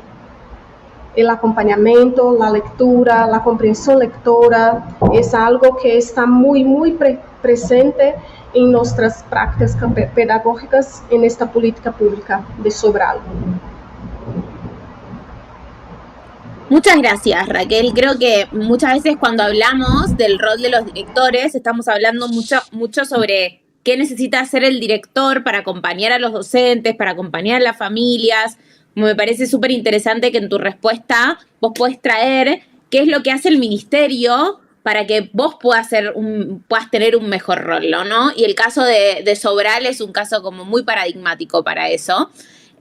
el acompañamiento, la lectura, la comprensión lectora, es algo que está muy presente en nuestras prácticas pedagógicas en esta política pública de Sobral. Muchas gracias, Raquel. Creo que muchas veces cuando hablamos del rol de los directores, estamos hablando mucho sobre qué necesita hacer el director para acompañar a los docentes, para acompañar a las familias. Me parece súper interesante que en tu respuesta vos podés traer qué es lo que hace el ministerio para que vos puedas tener un mejor rol, ¿no? Y el caso de Sobral es un caso como muy paradigmático para eso.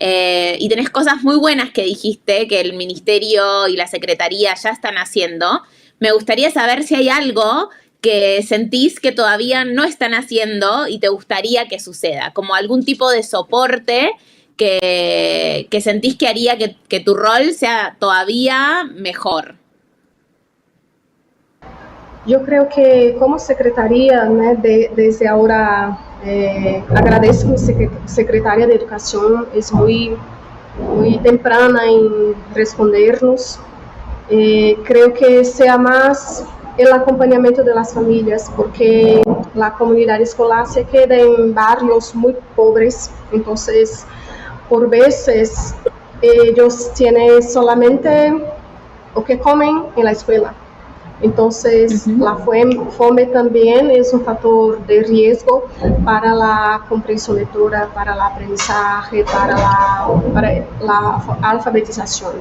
Y tenés cosas muy buenas que dijiste que el ministerio y la secretaría ya están haciendo. Me gustaría saber si hay algo que sentís que todavía no están haciendo y te gustaría que suceda, como algún tipo de soporte que sentís que haría que tu rol sea todavía mejor. Yo creo que como secretaría, ¿no? Desde ahora agradezco a mi secretaria de Educación, es muy temprana en respondernos. Creo que sea más el acompañamiento de las familias, porque la comunidad escolar se queda en barrios muy pobres, entonces por veces ellos tienen solamente lo que comen en la escuela. Entonces, la fome también es un factor de riesgo para la comprensión lectora, para el aprendizaje, para la alfabetización.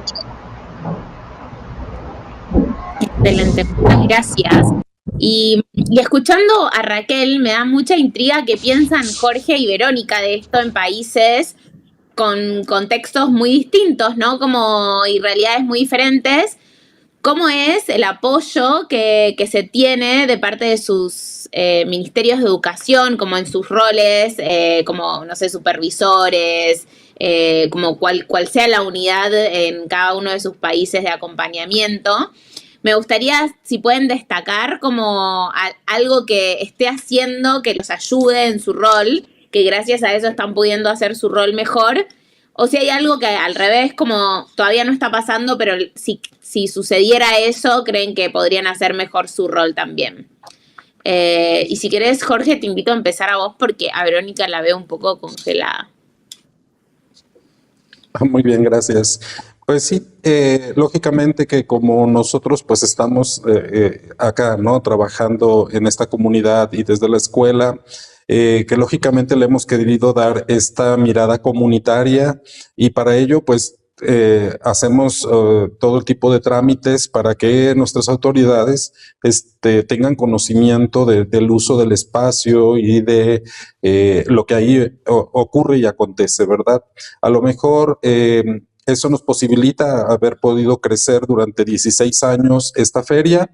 Excelente, muchas gracias. Y escuchando a Raquel, me da mucha intriga qué piensan Jorge y Verónica de esto en países con contextos muy distintos, ¿no? Y realidades muy diferentes. ¿Cómo es el apoyo que se tiene de parte de sus ministerios de educación, como en sus roles, como, no sé, supervisores, como cual sea la unidad en cada uno de sus países de acompañamiento? Me gustaría, si pueden destacar como algo que esté haciendo que los ayude en su rol, que gracias a eso están pudiendo hacer su rol mejor, o si hay algo que al revés, como todavía no está pasando, pero si sucediera eso, creen que podrían hacer mejor su rol también. Y si querés, Jorge, te invito a empezar a vos porque a Verónica la veo un poco congelada. Muy bien, gracias. Pues sí, lógicamente que como nosotros pues estamos acá, ¿no? Trabajando en esta comunidad y desde la escuela, que lógicamente le hemos querido dar esta mirada comunitaria y para ello pues hacemos todo el tipo de trámites para que nuestras autoridades tengan conocimiento del uso del espacio y de lo que ahí ocurre y acontece, ¿verdad? A lo mejor eso nos posibilita haber podido crecer durante 16 años esta feria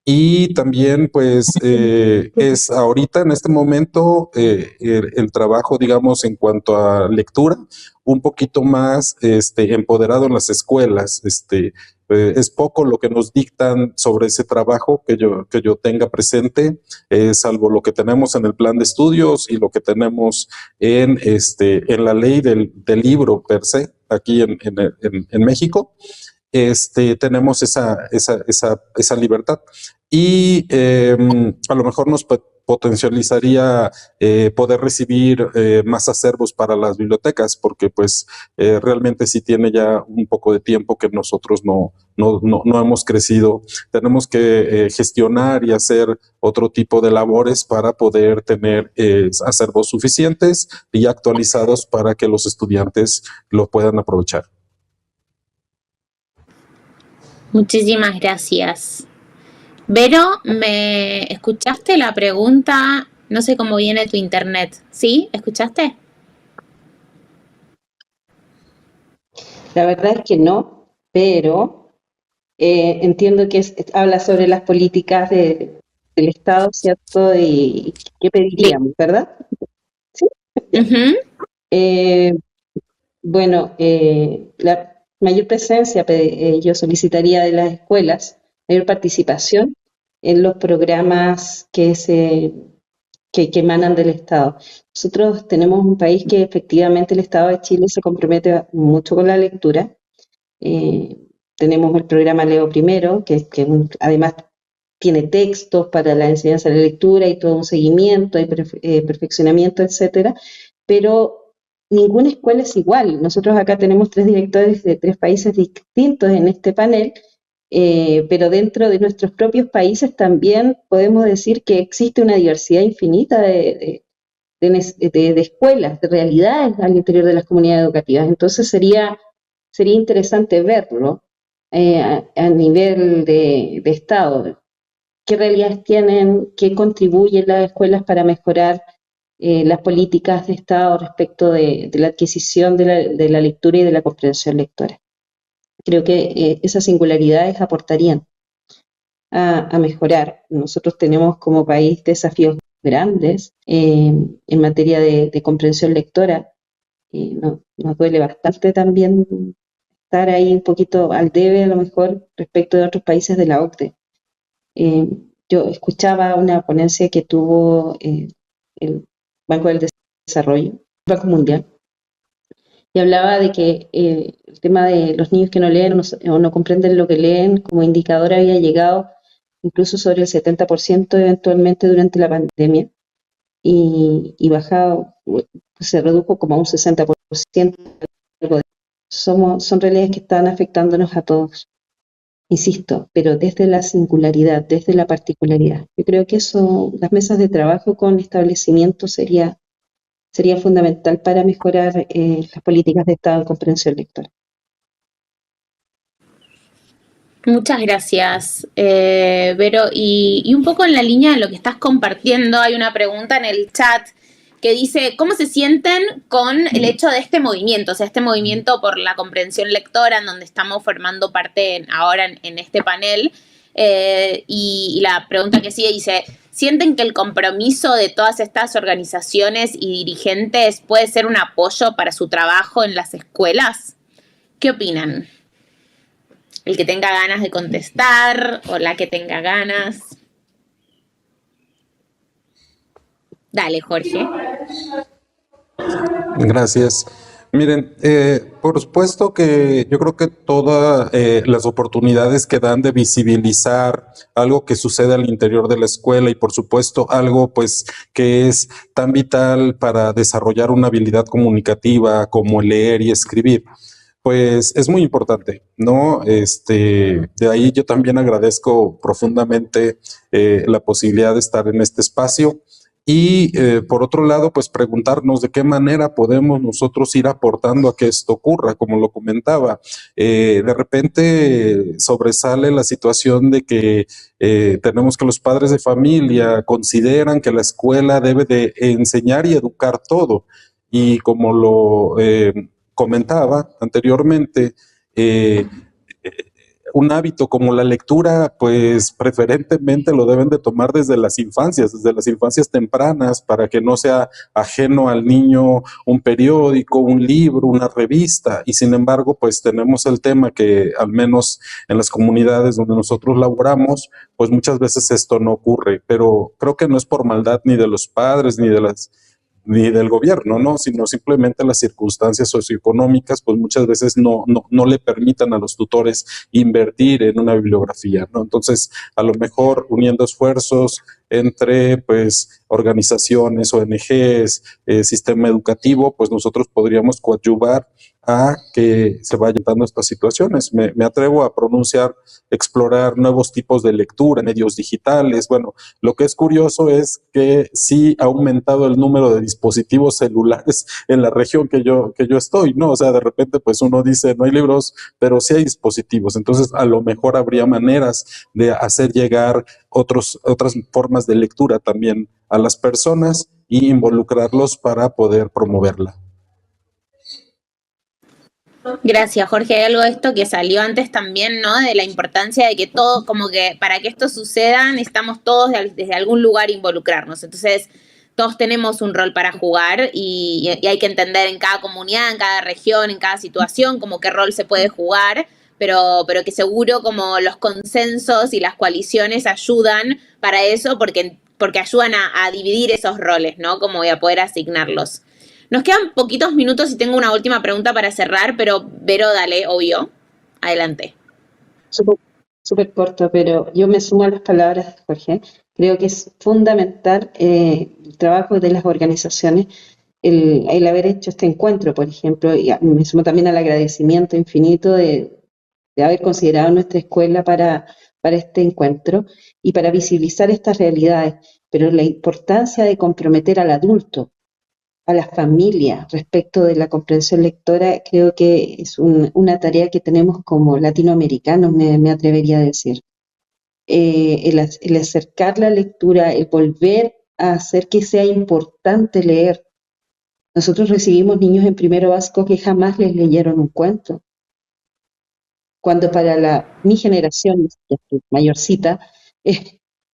y también pues es ahorita en este momento el trabajo, digamos, en cuanto a lectura, un poquito más empoderado en las escuelas. Es poco lo que nos dictan sobre ese trabajo que yo tenga presente, salvo lo que tenemos en el plan de estudios y lo que tenemos en la ley del libro per se, aquí en México. Tenemos esa libertad y a lo mejor nos potencializaría poder recibir más acervos para las bibliotecas, porque pues realmente sí tiene ya un poco de tiempo que nosotros no hemos crecido. Tenemos que gestionar y hacer otro tipo de labores para poder tener acervos suficientes y actualizados para que los estudiantes lo puedan aprovechar. Muchísimas gracias. Vero, ¿me escuchaste la pregunta? No sé cómo viene tu internet. ¿Sí? ¿Escuchaste? La verdad es que no, pero entiendo que habla sobre las políticas del Estado, ¿cierto? Y qué pediríamos, ¿verdad? Sí. Bueno, la mayor presencia yo solicitaría de las escuelas, mayor participación en los programas que emanan del Estado. Nosotros tenemos un país que efectivamente el Estado de Chile se compromete mucho con la lectura. Tenemos el programa Leo Primero, que además tiene textos para la enseñanza de la lectura y todo un seguimiento y perfeccionamiento, etcétera, pero ninguna escuela es igual. Nosotros acá tenemos 3 directores de 3 países distintos en este panel, pero dentro de nuestros propios países también podemos decir que existe una diversidad infinita de escuelas, de realidades al interior de las comunidades educativas. Entonces sería interesante verlo a nivel de Estado. ¿Qué realidades tienen? ¿Qué contribuyen las escuelas para mejorar las políticas de Estado respecto de la adquisición de la lectura y de la comprensión lectora? Creo que esas singularidades aportarían a mejorar. Nosotros tenemos como país desafíos grandes en materia de comprensión lectora. Nos duele bastante también estar ahí un poquito al debe, a lo mejor, respecto de otros países de la OCDE. Yo escuchaba una ponencia que tuvo el Banco del Desarrollo, el Banco Mundial, y hablaba de que el tema de los niños que no leen o no comprenden lo que leen como indicador había llegado incluso sobre el 70% eventualmente durante la pandemia, y bajado, se redujo como a un 60%. Son realidades que están afectándonos a todos. insisto, pero desde la singularidad, desde la particularidad. Yo creo que eso, las mesas de trabajo con establecimientos sería fundamental para mejorar las políticas de Estado de comprensión lectora. Muchas gracias, Vero. Y un poco en la línea de lo que estás compartiendo, hay una pregunta en el chat que dice, ¿cómo se sienten con el hecho de este movimiento? O sea, este movimiento por la comprensión lectora en donde estamos formando parte ahora en este panel. Y la pregunta que sigue dice, ¿sienten que el compromiso de todas estas organizaciones y dirigentes puede ser un apoyo para su trabajo en las escuelas? ¿Qué opinan? El que tenga ganas de contestar o la que tenga ganas. Dale, Jorge. Gracias. Miren, por supuesto que yo creo que todas las oportunidades que dan de visibilizar algo que sucede al interior de la escuela y por supuesto algo pues que es tan vital para desarrollar una habilidad comunicativa como leer y escribir, pues es muy importante, ¿no? De ahí yo también agradezco profundamente la posibilidad de estar en este espacio. Y por otro lado, pues preguntarnos de qué manera podemos nosotros ir aportando a que esto ocurra, como lo comentaba. De repente sobresale la situación de que tenemos que los padres de familia consideran que la escuela debe de enseñar y educar todo. Y como lo comentaba anteriormente, un hábito como la lectura, pues preferentemente lo deben de tomar desde las infancias tempranas, para que no sea ajeno al niño un periódico, un libro, una revista. Y sin embargo, pues tenemos el tema que al menos en las comunidades donde nosotros laboramos, pues muchas veces esto no ocurre, pero creo que no es por maldad ni de los padres ni del gobierno, ¿no? Sino simplemente las circunstancias socioeconómicas, pues muchas veces no le permitan a los tutores invertir en una bibliografía, ¿no? Entonces, a lo mejor uniendo esfuerzos entre, pues, organizaciones, ONGs, sistema educativo, pues nosotros podríamos coadyuvar a que se vayan dando estas situaciones. Me atrevo a explorar nuevos tipos de lectura, medios digitales. Bueno, lo que es curioso es que sí ha aumentado el número de dispositivos celulares en la región que yo estoy, ¿no? O sea, de repente pues uno dice no hay libros, pero sí hay dispositivos. Entonces a lo mejor habría maneras de hacer llegar otras formas de lectura también a las personas y involucrarlos para poder promoverla. Gracias, Jorge. Hay algo de esto que salió antes también, ¿no? De la importancia de que todo, como que para que esto suceda, necesitamos todos desde algún lugar involucrarnos. Entonces, todos tenemos un rol para jugar y hay que entender en cada comunidad, en cada región, en cada situación, como qué rol se puede jugar, pero que seguro como los consensos y las coaliciones ayudan para eso, porque ayudan a dividir esos roles, ¿no? Como voy a poder asignarlos. Nos quedan poquitos minutos y tengo una última pregunta para cerrar, pero Vero, dale, obvio. Adelante. Súper corto, pero yo me sumo a las palabras de Jorge. Creo que es fundamental el trabajo de las organizaciones, el haber hecho este encuentro, por ejemplo, y me sumo también al agradecimiento infinito de haber considerado nuestra escuela para este encuentro y para visibilizar estas realidades, pero la importancia de comprometer al adulto, a las familias respecto de la comprensión lectora, creo que es una tarea que tenemos como latinoamericanos, me atrevería a decir. El acercar la lectura, el volver a hacer que sea importante leer. Nosotros recibimos niños en primero básico que jamás les leyeron un cuento, cuando para mi generación, mayorcita,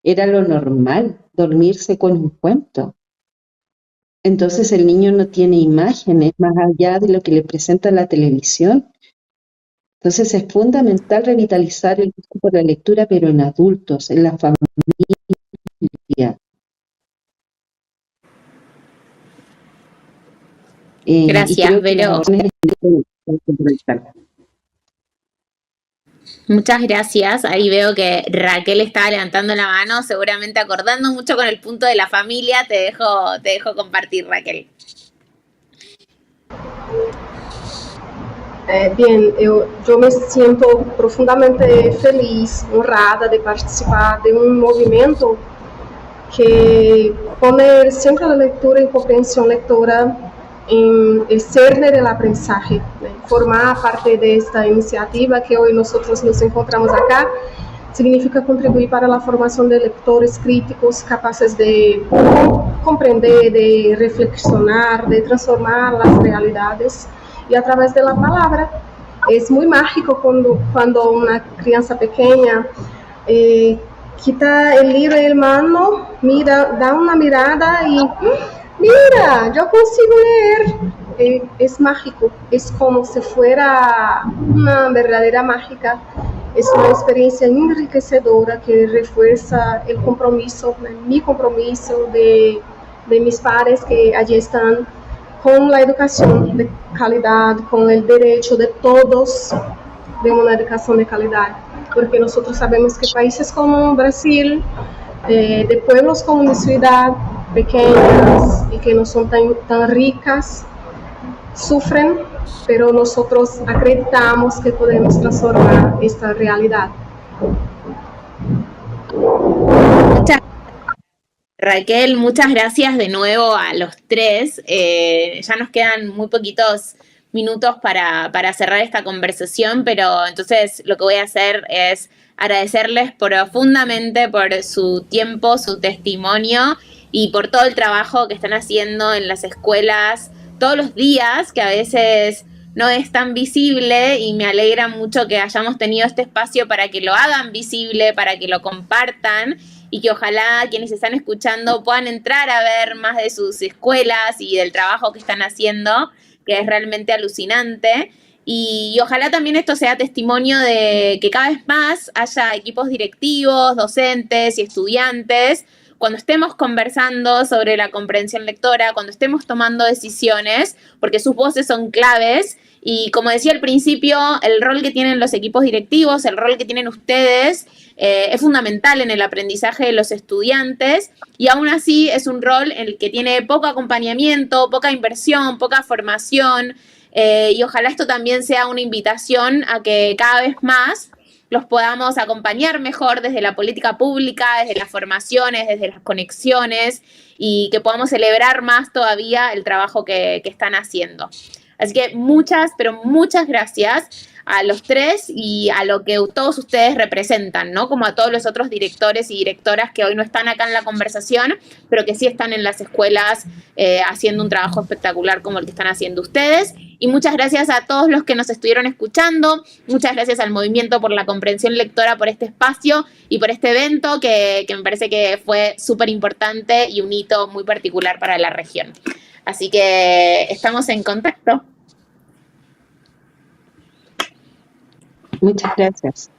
era lo normal dormirse con un cuento. Entonces el niño no tiene imágenes más allá de lo que le presenta la televisión. Entonces es fundamental revitalizar el gusto por la lectura, pero en adultos, en la familia. Gracias, Vero. Muchas gracias. Ahí veo que Raquel estaba levantando la mano, seguramente acordando mucho con el punto de la familia. Te dejo compartir, Raquel. Bien, yo me siento profundamente feliz, honrada de participar de un movimiento que pone el centro de lectura y comprensión lectora en el cerne del aprendizaje. Formar parte de esta iniciativa que hoy nosotros nos encontramos acá significa contribuir para la formación de lectores críticos capaces de comprender, de reflexionar, de transformar las realidades y a través de la palabra. Es muy mágico cuando una crianza pequeña quita el libro de mano, mira, da una mirada y mira, yo consigo leer. Es mágico, es como si fuera una verdadera mágica. Es una experiencia enriquecedora que refuerza el compromiso, mi compromiso de mis pares que allí están con la educación de calidad, con el derecho de todos de una educación de calidad. Porque nosotros sabemos que países como Brasil, de pueblos como mi ciudad, pequeñas y que no son tan ricas, sufren, pero nosotros acreditamos que podemos transformar esta realidad. Raquel, muchas gracias de nuevo a los tres. Ya nos quedan muy poquitos minutos para cerrar esta conversación, pero entonces lo que voy a hacer es agradecerles profundamente por su tiempo, su testimonio y por todo el trabajo que están haciendo en las escuelas todos los días, que a veces no es tan visible, y me alegra mucho que hayamos tenido este espacio para que lo hagan visible, para que lo compartan, y que ojalá quienes están escuchando puedan entrar a ver más de sus escuelas y del trabajo que están haciendo, que es realmente alucinante. Y ojalá también esto sea testimonio de que cada vez más haya equipos directivos, docentes y estudiantes, cuando estemos conversando sobre la comprensión lectora, cuando estemos tomando decisiones, porque sus voces son claves. Y como decía al principio, el rol que tienen los equipos directivos, el rol que tienen ustedes, es fundamental en el aprendizaje de los estudiantes, y aún así es un rol en el que tiene poco acompañamiento, poca inversión, poca formación, y ojalá esto también sea una invitación a que cada vez más los podamos acompañar mejor desde la política pública, desde las formaciones, desde las conexiones, y que podamos celebrar más todavía el trabajo que están haciendo. Así que muchas, pero muchas gracias a los tres y a lo que todos ustedes representan, ¿no? Como a todos los otros directores y directoras que hoy no están acá en la conversación, pero que sí están en las escuelas haciendo un trabajo espectacular como el que están haciendo ustedes. Y muchas gracias a todos los que nos estuvieron escuchando. Muchas gracias al Movimiento por la Comprensión Lectora por este espacio y por este evento que me parece que fue súper importante y un hito muy particular para la región. Así que estamos en contacto. Muchas gracias.